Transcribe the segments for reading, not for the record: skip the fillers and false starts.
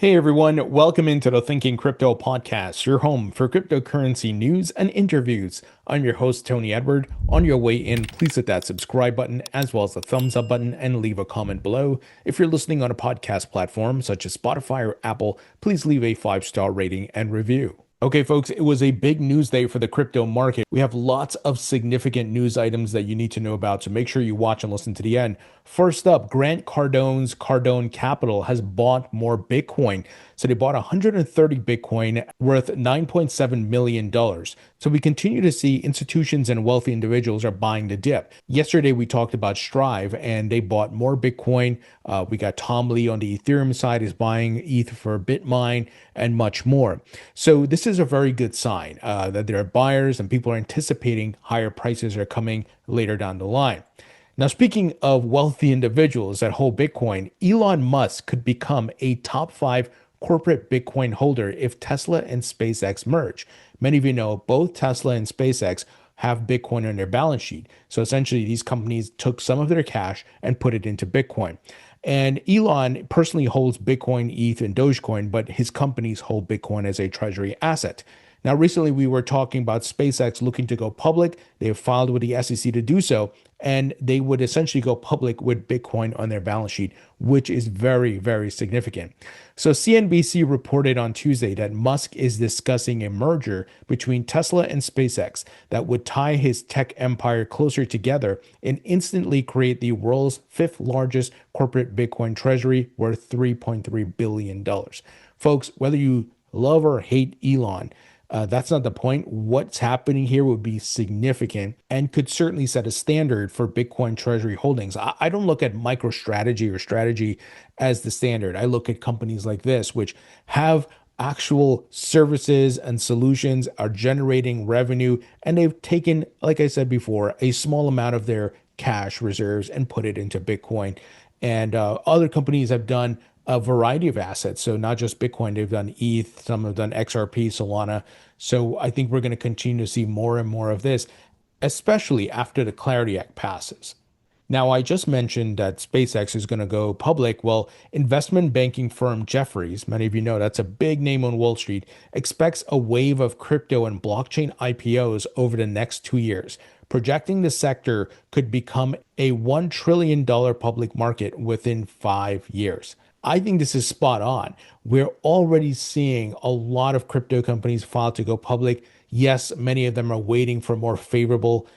Hey everyone, welcome into the Thinking Crypto podcast, your home for cryptocurrency news and interviews. I'm your host, Tony Edward. On your way in, please hit that subscribe button as well as the thumbs up button and leave a comment below. If you're listening on a podcast platform such as Spotify or Apple, please leave a 5-star rating and review. Okay, folks, it was a big news day for the crypto market. We have lots of significant news items that you need to know about, so make sure you watch and listen to the end. First up, Grant Cardone's Cardone Capital has bought more Bitcoin. So they bought 130 Bitcoin worth $9.7 million. So we continue to see institutions and wealthy individuals are buying the dip. Yesterday, we talked about Strive and they bought more Bitcoin. We got Tom Lee on the Ethereum side is buying ETH for Bitmine and much more. So this is a very good sign that there are buyers and people are anticipating higher prices are coming later down the line. Now, speaking of wealthy individuals that hold Bitcoin, Elon Musk could become a top 5 corporate Bitcoin holder if Tesla and SpaceX merge. Many of you know both Tesla and SpaceX have Bitcoin on their balance sheet. So essentially, these companies took some of their cash and put it into Bitcoin. And Elon personally holds Bitcoin, ETH, and Dogecoin, but his companies hold Bitcoin as a treasury asset. Now, recently we were talking about SpaceX looking to go public. They have filed with the SEC to do so, and they would essentially go public with Bitcoin on their balance sheet, which is very, very significant. So CNBC reported on Tuesday that Musk is discussing a merger between Tesla and SpaceX that would tie his tech empire closer together and instantly create the world's 5th largest corporate Bitcoin treasury worth $3.3 billion. Folks, whether you love or hate Elon, that's not the point. What's happening here would be significant and could certainly set a standard for Bitcoin treasury holdings. I don't look at MicroStrategy or strategy as the standard. I look at companies like this, which have actual services and solutions, are generating revenue, and they've taken, like I said before, a small amount of their cash reserves and put it into Bitcoin. And other companies have done a variety of assets. So not just Bitcoin, they've done ETH, some have done XRP, Solana. So I think we're going to continue to see more and more of this, especially after the Clarity Act passes. Now, I just mentioned that SpaceX is going to go public. Well, investment banking firm Jefferies, many of you know that's a big name on Wall Street, expects a wave of crypto and blockchain IPOs over the next 2 years, projecting the sector could become a $1 trillion public market within 5 years. I think this is spot on. We're already seeing a lot of crypto companies file to go public. Yes, many of them are waiting for more favorable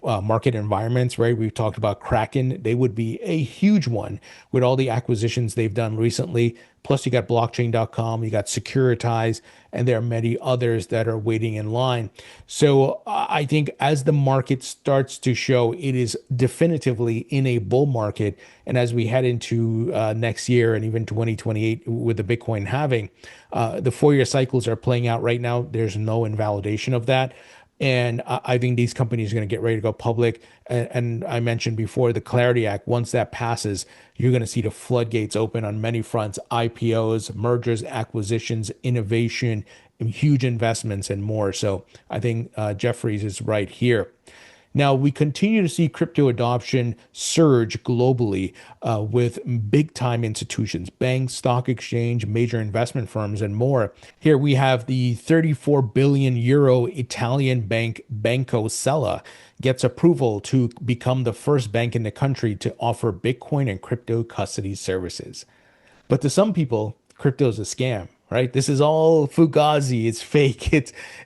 market environments, right? We've talked about Kraken. They would be a huge one with all the acquisitions they've done recently. Plus, you got blockchain.com, you got Securitize, and there are many others that are waiting in line. So I think as the market starts to show, it is definitively in a bull market. And as we head into next year and even 2028 with the Bitcoin halving, the 4-year cycles are playing out right now. There's no invalidation of that. And I think these companies are going to get ready to go public. And I mentioned before the Clarity Act, once that passes, you're going to see the floodgates open on many fronts: IPOs, mergers, acquisitions, innovation, huge investments, and more. So I think Jefferies is right here. Now, we continue to see crypto adoption surge globally with big time institutions, banks, stock exchange, major investment firms, and more. Here we have the 34 billion euro Italian bank Banco Sella gets approval to become the first bank in the country to offer Bitcoin and crypto custody services. But to some people, crypto is a scam. Right? This is all fugazi. It's fake.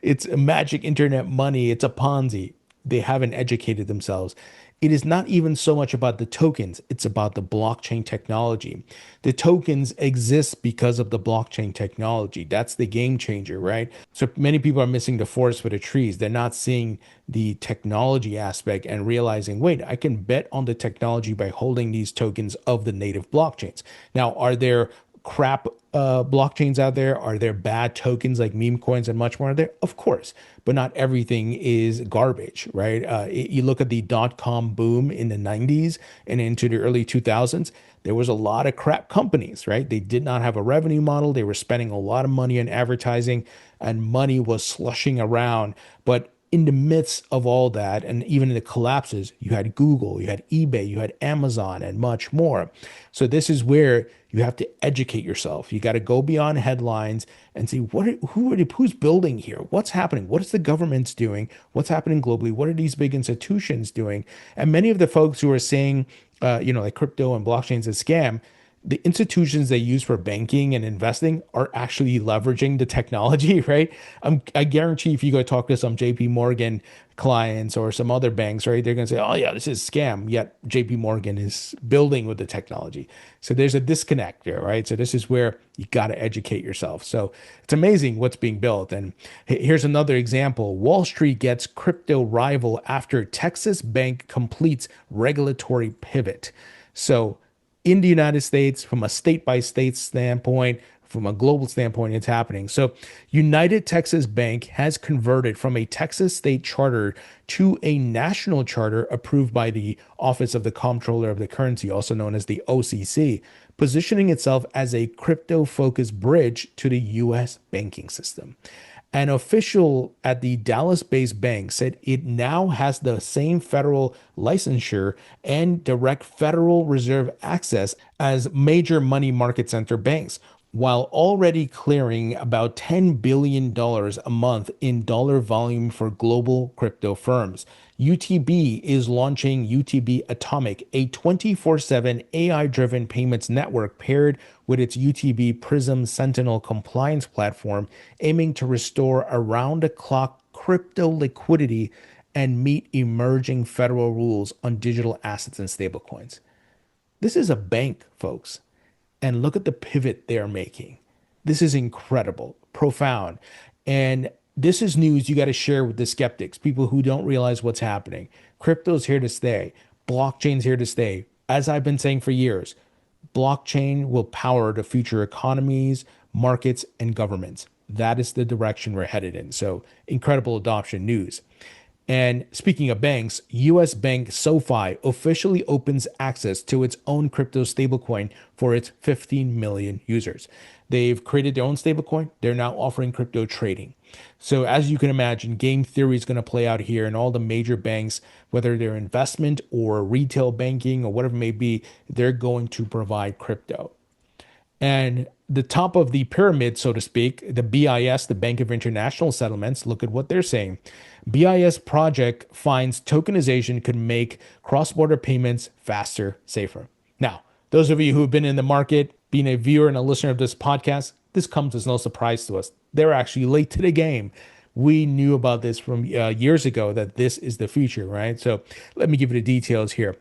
It's magic internet money. It's a Ponzi. They haven't educated themselves. It is not even so much about the tokens, it's about the blockchain technology. The tokens exist because of the blockchain technology. That's the game changer, right? So many people are missing the forest for the trees. They're not seeing the technology aspect and realizing, wait, I can bet on the technology by holding these tokens of the native blockchains. Now, are there crap blockchains out there? Are there bad tokens like meme coins and much more out there? Of course, but not everything is garbage, right? You look at the dot-com boom in the 90s and into the early 2000s, there was a lot of crap companies, right? They did not have a revenue model. They were spending a lot of money on advertising and money was slushing around. But in the midst of all that, and even in the collapses, you had Google, you had eBay, you had Amazon, and much more. So this is where you have to educate yourself. You got to go beyond headlines and see who's building here, what's happening, what is the government's doing, what's happening globally, what are these big institutions doing, and many of the folks who are saying, like crypto and blockchains is a scam, the institutions they use for banking and investing are actually leveraging the technology, right? I guarantee if you go talk to some JP Morgan clients or some other banks, right, they're going to say, oh, yeah, this is a scam. Yet JP Morgan is building with the technology. So there's a disconnect there, right? So this is where you got to educate yourself. So it's amazing what's being built. And here's another example. Wall Street gets crypto rival after Texas bank completes regulatory pivot. So in the United States, from a state by state standpoint, from a global standpoint, it's happening. So, United Texas Bank has converted from a Texas state charter to a national charter approved by the Office of the Comptroller of the Currency, also known as the OCC, positioning itself as a crypto focused bridge to the US banking system. An official at the Dallas-based bank said it now has the same federal licensure and direct Federal Reserve access as major money market center banks, while already clearing about $10 billion a month in dollar volume for global crypto firms. UTB is launching UTB Atomic, a 24/7 AI-driven payments network paired with its UTB Prism Sentinel compliance platform, aiming to restore around-the-clock crypto liquidity and meet emerging federal rules on digital assets and stablecoins. This is a bank, folks. And look at the pivot they're making. This is incredible, profound. And this is news you got to share with the skeptics, people who don't realize what's happening. Crypto's here to stay. Blockchain's here to stay. As I've been saying for years, blockchain will power the future economies, markets, and governments. That is the direction we're headed in. So incredible adoption news. And speaking of banks, US bank SoFi officially opens access to its own crypto stablecoin for its 15 million users. They've created their own stablecoin. They're now offering crypto trading. So as you can imagine, game theory is going to play out here, and all the major banks, whether they're investment or retail banking or whatever it may be, they're going to provide crypto. And the top of the pyramid, so to speak, the BIS, the Bank of International Settlements, look at what they're saying. BIS project finds tokenization could make cross-border payments faster, safer. Now, those of you who have been in the market, being a viewer and a listener of this podcast, this comes as no surprise to us. They're actually late to the game. We knew about this from years ago that this is the future, right? So let me give you the details here.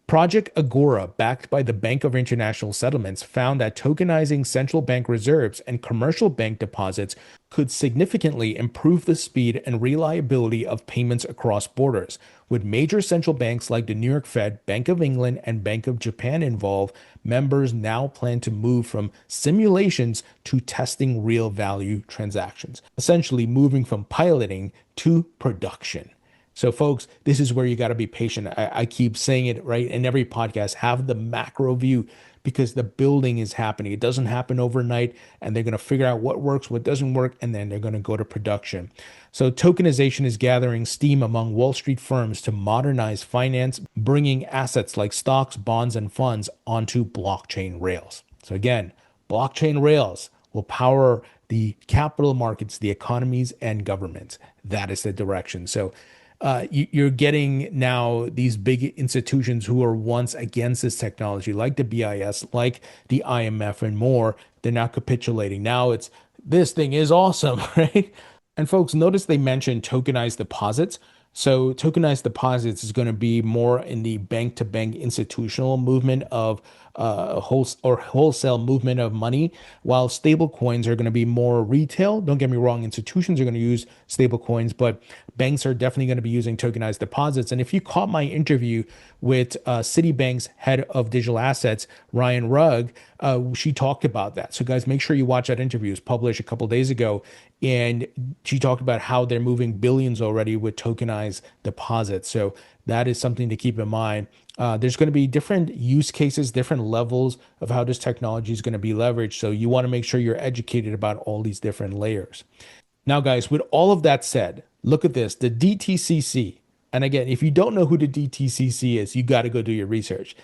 Project Agora, backed by the Bank of International Settlements, found that tokenizing central bank reserves and commercial bank deposits could significantly improve the speed and reliability of payments across borders. With major central banks like the New York Fed, Bank of England, and Bank of Japan involved, members now plan to move from simulations to testing real value transactions, essentially moving from piloting to production. So, folks, this is where you got to be patient. I keep saying it, right? In every podcast, have the macro view because the building is happening. It doesn't happen overnight, and they're going to figure out what works, what doesn't work, and then they're going to go to production. So tokenization is gathering steam among Wall Street firms to modernize finance, bringing assets like stocks, bonds, and funds onto blockchain rails. So again, blockchain rails will power the capital markets, the economies, and governments. That is the direction. So you're getting now these big institutions who are once against this technology, like the BIS, like the IMF and more. They're now capitulating. Now it's, this thing is awesome, right? And folks, notice they mentioned tokenized deposits. So tokenized deposits is going to be more in the bank-to-bank institutional movement of wholesale movement of money, while stable coins are going to be more retail. Don't get me wrong, institutions are going to use stable coins, but banks are definitely going to be using tokenized deposits. And if you caught my interview with Citibank's head of digital assets, Ryan Rugg, she talked about that. So guys, make sure you watch that interview. It was published a couple of days ago. And she talked about how they're moving billions already with tokenized deposits. So that is something to keep in mind. There's going to be different use cases, different levels of how this technology is going to be leveraged. So you want to make sure you're educated about all these different layers. Now, guys, with all of that said, look at this, the DTCC. And again, if you don't know who the DTCC is, you got to go do your research.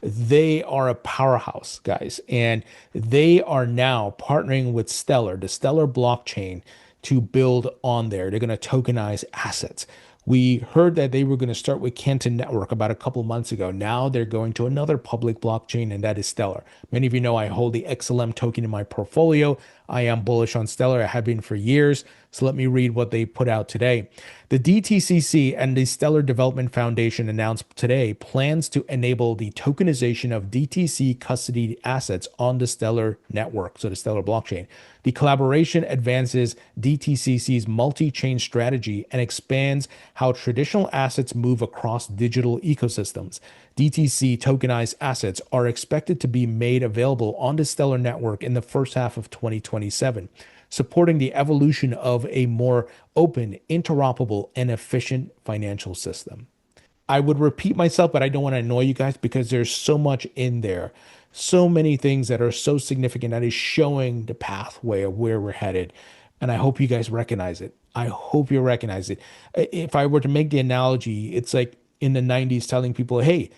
They are a powerhouse, guys, and they are now partnering with Stellar, the Stellar blockchain, to build on there. They're going to tokenize assets. We heard that they were going to start with Canton Network about a couple months ago. Now they're going to another public blockchain, and that is Stellar. Many of you know I hold the XLM token in my portfolio. I am bullish on Stellar. I have been for years. So let me read what they put out today. The DTCC and the Stellar Development Foundation announced today plans to enable the tokenization of DTC custody assets on the Stellar network, so the Stellar blockchain. The collaboration advances DTCC's multi-chain strategy and expands how traditional assets move across digital ecosystems. DTC tokenized assets are expected to be made available on the Stellar network in the first half of 2027, supporting the evolution of a more open, interoperable, and efficient financial system. I would repeat myself, but I don't want to annoy you guys because there's so much in there. So many things that are so significant that is showing the pathway of where we're headed. And I hope you guys recognize it. I hope you recognize it. If I were to make the analogy, it's like in the 90s telling people, hey,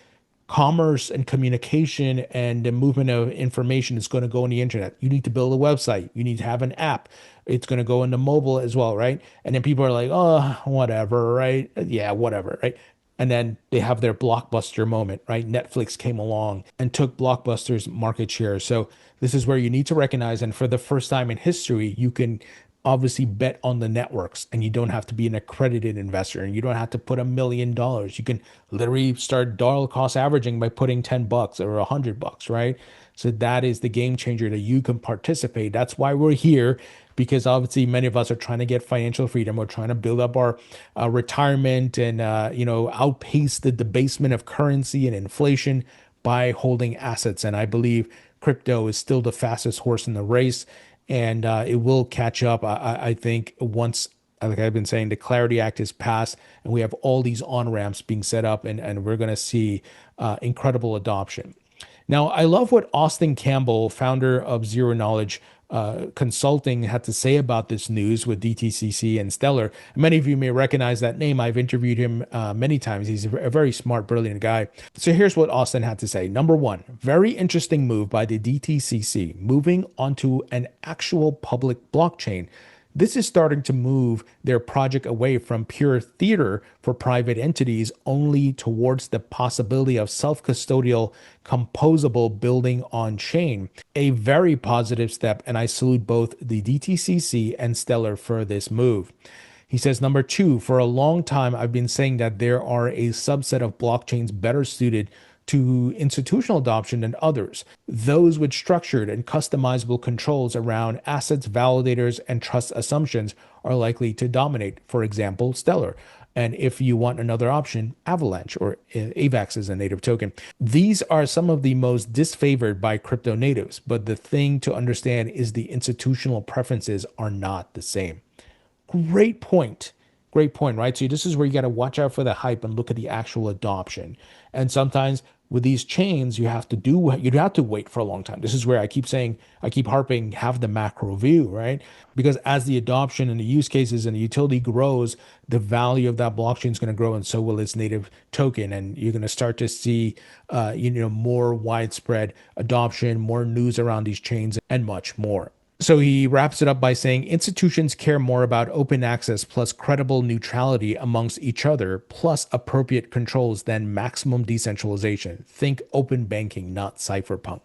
commerce and communication and the movement of information is going to go on the internet. You need to build a website. You need to have an app. It's going to go into mobile as well, right? And then people are like, oh, whatever, right? Yeah, whatever, right? And then they have their blockbuster moment, right? Netflix came along and took Blockbuster's market share. So this is where you need to recognize, and for the first time in history, you can obviously bet on the networks and you don't have to be an accredited investor and you don't have to put $1 million. You can literally start dollar cost averaging by putting $10 or $100, right? So that is the game changer that you can participate. That's why we're here, because obviously many of us are trying to get financial freedom. We're trying to build up our retirement and, outpace the debasement of currency and inflation by holding assets. And I believe crypto is still the fastest horse in the race, and it will catch up. I think once, like I've been saying, the Clarity Act is passed and we have all these on-ramps being set up, and we're going to see incredible adoption. Now, I love what Austin Campbell, founder of Zero Knowledge Consulting, had to say about this news with DTCC and Stellar. Many of you may recognize that name. I've interviewed him many times. He's a very smart, brilliant guy. So here's what Austin had to say. Number one, very interesting move by the DTCC, moving onto an actual public blockchain. This is starting to move their project away from pure theater for private entities only towards the possibility of self-custodial, composable building on chain. A very positive step, and I salute both the DTCC and Stellar for this move. He says, number two, for a long time, I've been saying that there are a subset of blockchains better suited to institutional adoption than others, those with structured and customizable controls around assets, validators, and trust assumptions are likely to dominate. For example, Stellar. And if you want another option, Avalanche, or AVAX is a native token. These are some of the most disfavored by crypto natives, but the thing to understand is the institutional preferences are not the same. Great point. Great point, right? So this is where you got to watch out for the hype and look at the actual adoption. And sometimes with these chains, you have to wait for a long time. This is where I keep harping, have the macro view, right? Because as the adoption and the use cases and the utility grows, the value of that blockchain is going to grow, and so will its native token. And you're going to start to see, more widespread adoption, more news around these chains, and much more. So he wraps it up by saying institutions care more about open access plus credible neutrality amongst each other plus appropriate controls than maximum decentralization. Think open banking, not cypherpunk.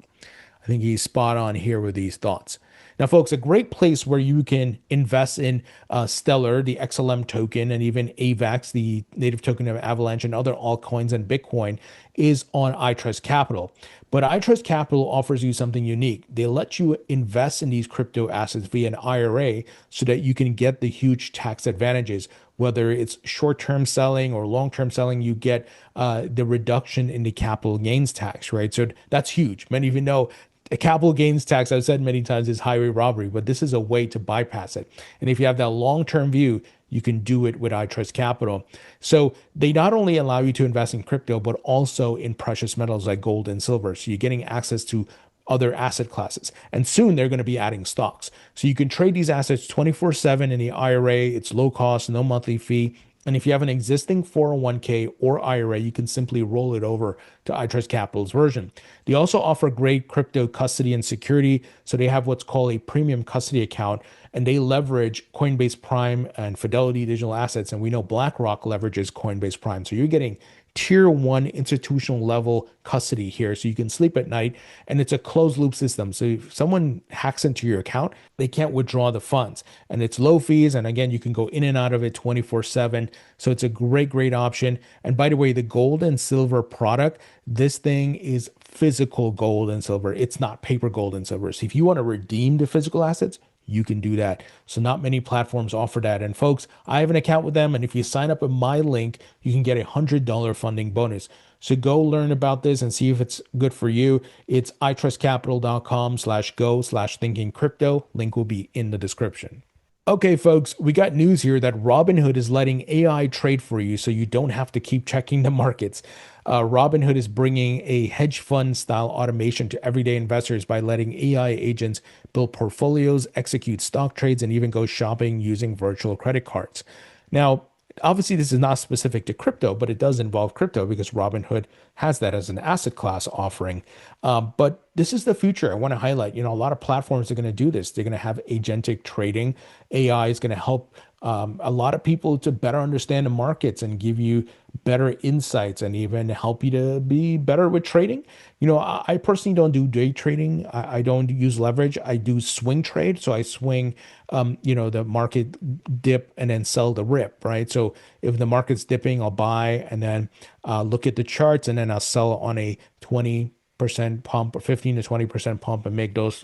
I think he's spot on here with these thoughts. Now, folks, a great place where you can invest in Stellar, the XLM token, and even AVAX, the native token of Avalanche, and other altcoins and Bitcoin is on iTrust Capital. But iTrust Capital offers you something unique. They let you invest in these crypto assets via an IRA so that you can get the huge tax advantages. Whether it's short-term selling or long-term selling, you get the reduction in the capital gains tax, right? So that's huge. Many of you know a capital gains tax, I've said many times, is highway robbery, but this is a way to bypass it. And if you have that long-term view, you can do it with iTrust Capital. So they not only allow you to invest in crypto, but also in precious metals like gold and silver. So you're getting access to other asset classes. And soon they're going to be adding stocks. So you can trade these assets 24/7 in the IRA. It's low cost, no monthly fee. And if you have an existing 401k or IRA, you can simply roll it over to iTrust Capital's version. They also offer great crypto custody and security. So they have what's called a premium custody account, and they leverage Coinbase Prime and Fidelity Digital Assets. And we know BlackRock leverages Coinbase Prime. So you're getting tier one institutional level custody here. So you can sleep at night, and it's a closed loop system. So if someone hacks into your account, they can't withdraw the funds, and it's low fees. And again, you can go in and out of it 24/7. So it's a great option. And by the way, the gold and silver product, this thing is physical gold and silver. It's not paper gold and silver. So if you want to redeem the physical assets, you can do that. So not many platforms offer that. And folks, I have an account with them. And if you sign up with my link, you can get $100 funding bonus. So go learn about this and see if it's good for you. It's itrustcapital.com/go/thinkingcrypto. Link will be in the description. Okay, folks, we got news here that Robinhood is letting AI trade for you so you don't have to keep checking the markets. Robinhood is bringing a hedge fund style automation to everyday investors by letting AI agents build portfolios, execute stock trades, and even go shopping using virtual credit cards. Now, obviously, this is not specific to crypto, but it does involve crypto because Robinhood has that as an asset class offering. But this is the future. I want to highlight, a lot of platforms are going to do this. They're going to have agentic trading. AI is going to help a lot of people to better understand the markets and give you better insights and even help you to be better with trading. I personally don't do day trading. I don't use leverage. I do swing trade. So I swing, the market dip and then sell the rip, right? So if the market's dipping, I'll buy and then look at the charts and then I'll sell on a 20% pump or 15 to 20% pump and make those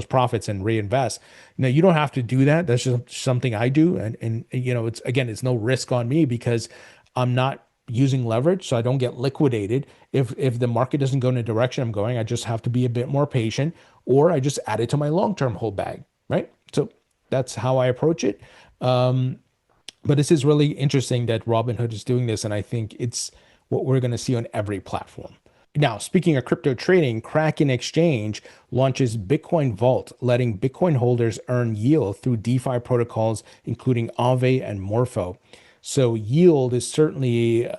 profits and reinvest. Now you don't have to do that. That's just something I do. And it's no risk on me because I'm not using leverage, so I don't get liquidated. If the market doesn't go in the direction I'm going, I just have to be a bit more patient, or I just add it to my long-term hold bag, right? So that's how I approach it. But this is really interesting that Robinhood is doing this, and I think it's what we're going to see on every platform. Now, speaking of crypto trading, Kraken Exchange launches Bitcoin Vault, letting Bitcoin holders earn yield through DeFi protocols, including Aave and Morpho. So yield is certainly,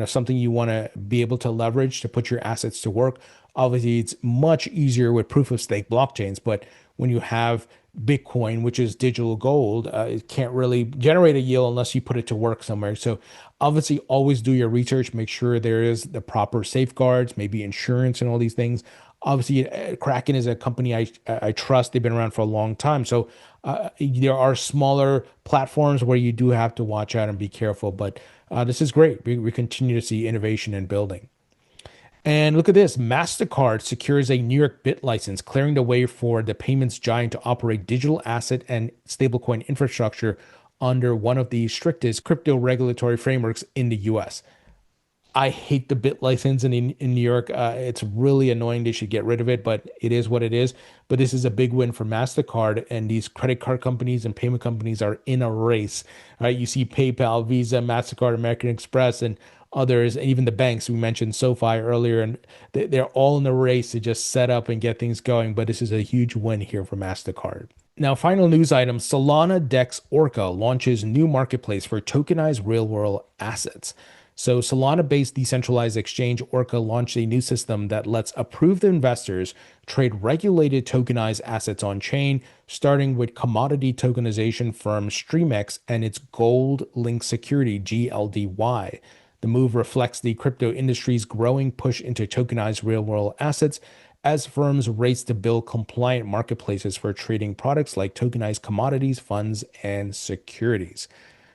something you want to be able to leverage to put your assets to work. Obviously, it's much easier with proof of stake blockchains, but when you have Bitcoin, which is digital gold, it can't really generate a yield unless you put it to work somewhere. So obviously, always do your research, make sure there is the proper safeguards, maybe insurance and all these things. Obviously, Kraken is a company I trust. They've been around for a long time. So there are smaller platforms where you do have to watch out and be careful. But this is great. We continue to see innovation and building. And look at this. MasterCard secures a New York BIT license, clearing the way for the payments giant to operate digital asset and stablecoin infrastructure under one of the strictest crypto regulatory frameworks in the US. I hate the BIT license in New York. It's really annoying. They should get rid of it, but it is what it is. But this is a big win for MasterCard, and these credit card companies and payment companies are in a race. Right? You see PayPal, Visa, MasterCard, American Express, and others, and even the banks. We mentioned SoFi earlier, and they're all in the race to just set up and get things going. But this is a huge win here for MasterCard. Now, final news item, Solana DEX Orca launches new marketplace for tokenized real-world assets. So Solana-based decentralized exchange Orca launched a new system that lets approved investors trade regulated tokenized assets on chain, starting with commodity tokenization firm Streamex and its gold-linked security GLDY. The move reflects the crypto industry's growing push into tokenized real-world assets as firms race to build compliant marketplaces for trading products like tokenized commodities, funds, and securities.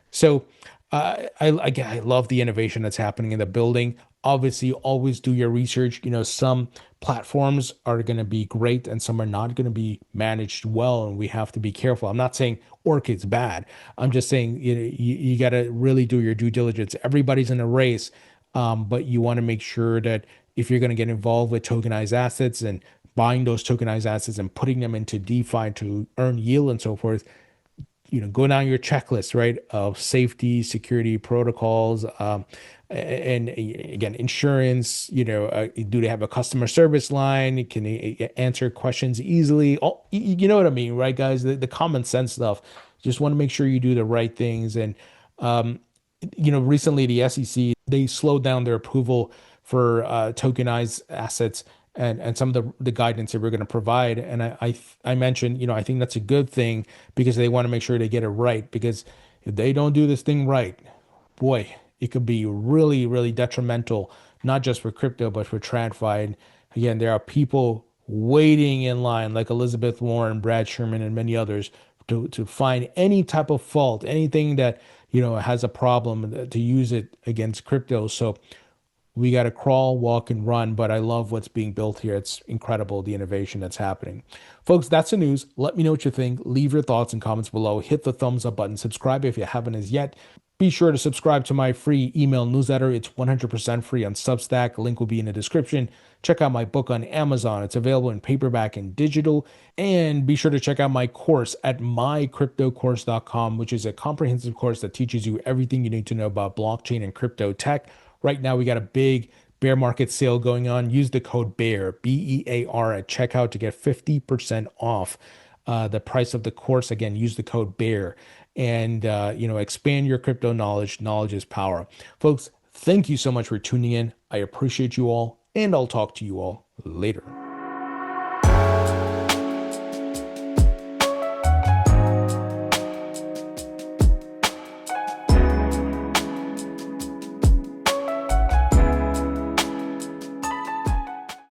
So I love the innovation that's happening in the building. Obviously, always do your research. Some platforms are going to be great and some are not going to be managed well, and we have to be careful. I'm not saying Orchid's bad. I'm just saying you got to really do your due diligence. Everybody's in a race, but you want to make sure that if you're going to get involved with tokenized assets and buying those tokenized assets and putting them into DeFi to earn yield and so forth, go down your checklist, right, of safety, security protocols, and again, insurance. Do they have a customer service line? Can they answer questions easily? Oh, you know what I mean, right, guys? The common sense stuff. Just want to make sure you do the right things. And recently the SEC, they slowed down their approval for tokenized assets and some of the guidance that we're going to provide. And I mentioned, I think that's a good thing because they want to make sure they get it right. Because if they don't do this thing right, boy, it could be really, really detrimental, not just for crypto, but for TradFi. And again, there are people waiting in line like Elizabeth Warren, Brad Sherman, and many others to find any type of fault, anything that, has a problem to use it against crypto. So we got to crawl, walk, and run, but I love what's being built here. It's incredible, the innovation that's happening. Folks, that's the news. Let me know what you think. Leave your thoughts and comments below. Hit the thumbs up button. Subscribe if you haven't as yet. Be sure to subscribe to my free email newsletter. It's 100% free on Substack. Link will be in the description. Check out my book on Amazon. It's available in paperback and digital. And be sure to check out my course at mycryptocourse.com, which is a comprehensive course that teaches you everything you need to know about blockchain and crypto tech. Right now, we got a big bear market sale going on. Use the code BEAR, BEAR, at checkout to get 50% off the price of the course. Again, use the code BEAR and, expand your crypto knowledge. Knowledge is power. Folks, thank you so much for tuning in. I appreciate you all, and I'll talk to you all later.